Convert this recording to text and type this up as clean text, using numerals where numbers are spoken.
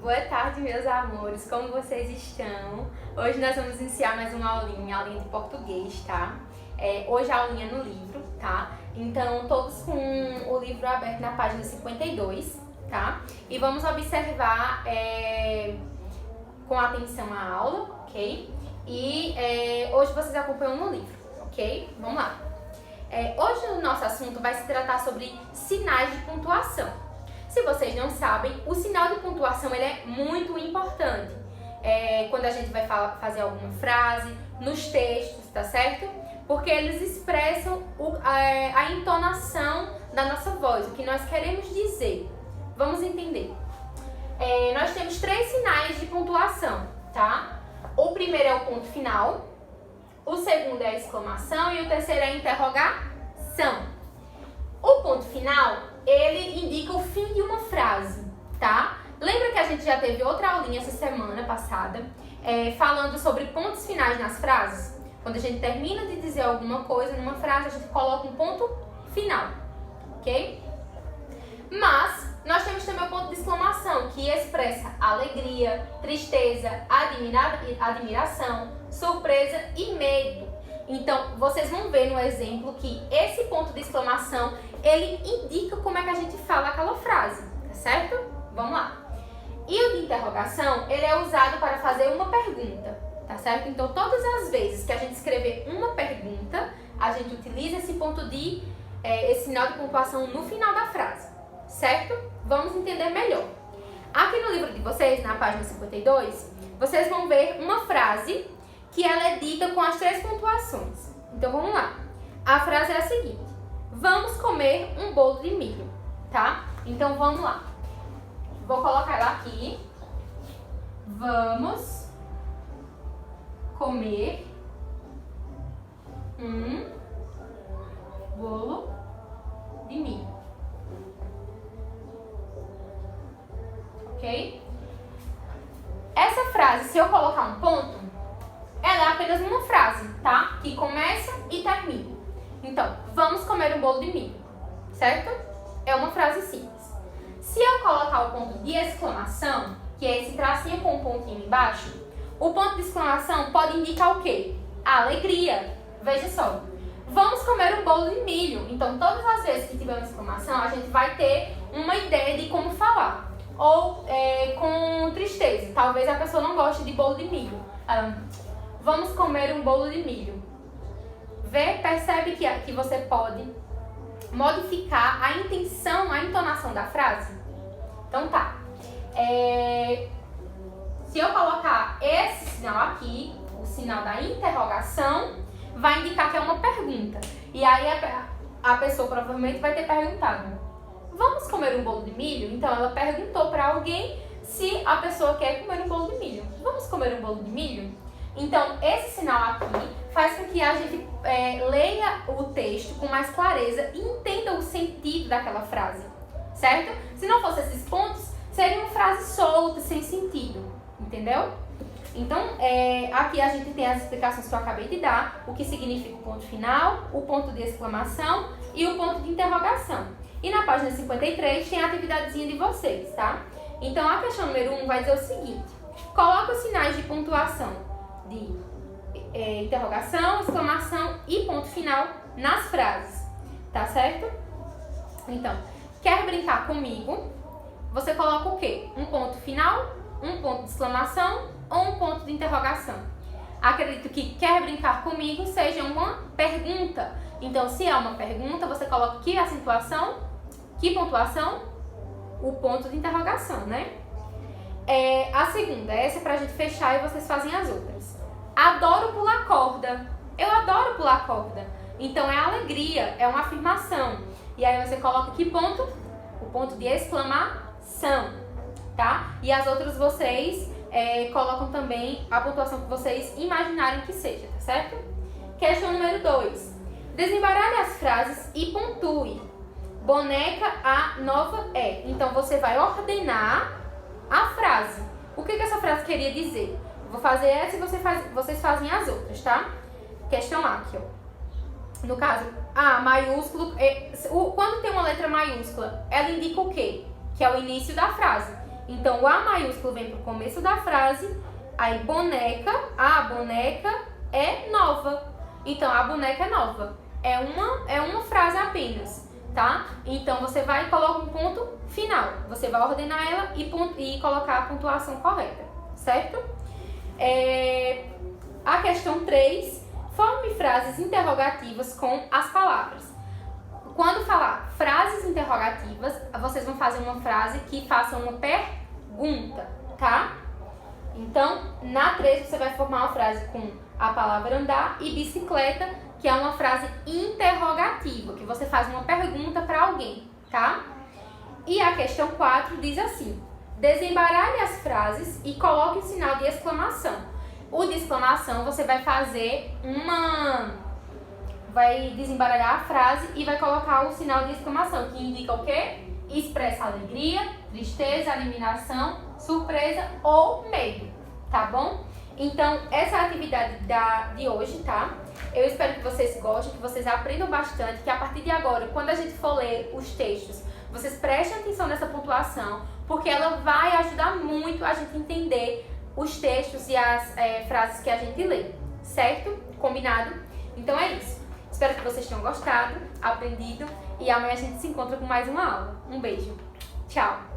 Boa tarde, meus amores, como vocês estão? Hoje nós vamos iniciar mais uma aulinha de português, tá? Hoje a aulinha no livro, tá? Então, todos com o livro aberto na página 52, tá? E vamos observar com atenção a aula, ok? E hoje vocês acompanham no livro, ok? Vamos lá. Hoje o nosso assunto vai se tratar sobre sinais de pontuação. Se vocês não sabem, o sinal de pontuação ele é muito importante quando a gente vai fazer alguma frase, nos textos, tá certo? Porque eles expressam a entonação da nossa voz, o que nós queremos dizer. Vamos entender. Nós temos 3 sinais de pontuação, tá? O primeiro é o ponto final, o segundo é a exclamação e o terceiro é a interrogação. O ponto final, ele indica o fim de uma frase, tá? Lembra que a gente já teve outra aulinha essa semana passada, falando sobre pontos finais nas frases? Quando a gente termina de dizer alguma coisa numa frase, a gente coloca um ponto final, ok? Mas nós temos também o ponto de exclamação, que expressa alegria, tristeza, admiração, surpresa e medo. Então, vocês vão ver no exemplo que esse ponto de exclamação, ele indica como é que a gente fala aquela frase, tá certo? Vamos lá. E o de interrogação, ele é usado para fazer uma pergunta, tá certo? Então, todas as vezes que a gente escrever uma pergunta, a gente utiliza esse ponto esse sinal de pontuação no final da frase, certo? Vamos entender melhor. Aqui no livro de vocês, na página 52, vocês vão ver uma frase que ela é dita com as 3 pontuações. Então, vamos lá. A frase é a seguinte: vamos comer um bolo de milho, tá? Então, vamos lá. Vou colocar ela aqui. Vamos comer um bolo de milho. Ok? Essa frase, se eu colocar um ponto, ela é apenas uma frase, tá? Que começa e termina. Então, vamos comer um bolo de milho, certo? É uma frase simples. Se eu colocar o ponto de exclamação, que é esse tracinho com um pontinho embaixo, o ponto de exclamação pode indicar o quê? A alegria. Veja só. Vamos comer um bolo de milho. Então, todas as vezes que tiver uma exclamação, a gente vai ter uma ideia de como falar. Ou com tristeza. Talvez a pessoa não goste de bolo de milho. Vamos comer um bolo de milho. Percebe que você pode modificar a intenção, a entonação da frase? Então tá. Se eu colocar esse sinal aqui, o sinal da interrogação, vai indicar que é uma pergunta. E aí a pessoa provavelmente vai ter perguntado: vamos comer um bolo de milho? Então ela perguntou para alguém se a pessoa quer comer um bolo de milho. Vamos comer um bolo de milho? Então, esse sinal aqui faz com que a gente leia o texto com mais clareza e entenda o sentido daquela frase, certo? Se não fosse esses pontos, seria uma frase solta, sem sentido, entendeu? Então, aqui a gente tem as explicações que eu acabei de dar, o que significa o ponto final, o ponto de exclamação e o ponto de interrogação. E na página 53 tem a atividadezinha de vocês, tá? Então, a questão número 1 vai dizer o seguinte: coloca os sinais de pontuação de interrogação, exclamação e ponto final nas frases, tá certo? Então, quer brincar comigo? Você coloca o quê? Um ponto final, um ponto de exclamação ou um ponto de interrogação? Acredito que quer brincar comigo seja uma pergunta. Então, se é uma pergunta, você coloca que acentuação, que pontuação? O ponto de interrogação, né? A segunda, essa é pra gente fechar e vocês fazem as outras. Adoro pular corda. Eu adoro pular corda. Então é alegria, é uma afirmação. E aí você coloca que ponto? O ponto de exclamação, tá? E as outras vocês colocam também a pontuação que vocês imaginarem que seja, tá certo? Questão número 2. Desembaralhe as frases e pontue. Boneca a nova é. Então você vai ordenar a frase. O que essa frase queria dizer? Vou fazer essa e vocês fazem as outras, tá? Questão A aqui, ó. No caso, A maiúsculo, quando tem uma letra maiúscula, ela indica o quê? Que é o início da frase. Então, o A maiúsculo vem pro começo da frase, aí boneca, a boneca é nova. Então, a boneca é nova. É uma frase apenas, tá? Então, você vai e coloca um ponto final. Você vai ordenar ela e colocar a pontuação correta, certo? A questão 3, forme frases interrogativas com as palavras. Quando falar frases interrogativas, vocês vão fazer uma frase que faça uma pergunta, tá? Então, na 3 você vai formar uma frase com a palavra andar e bicicleta, que é uma frase interrogativa, que você faz uma pergunta para alguém, tá? E a questão 4 diz assim: desembaralhe as frases e coloque o sinal de exclamação. O de exclamação você vai fazer vai desembaralhar a frase e vai colocar o sinal de exclamação, que indica o quê? Expressa alegria, tristeza, admiração, surpresa ou medo, tá bom? Então, essa é a atividade de hoje, tá? Eu espero que vocês gostem, que vocês aprendam bastante, que a partir de agora, quando a gente for ler os textos, vocês prestem atenção nessa pontuação, porque ela vai ajudar muito a gente entender os textos e as frases que a gente lê, certo? Combinado? Então é isso. Espero que vocês tenham gostado, aprendido, e amanhã a gente se encontra com mais uma aula. Um beijo. Tchau!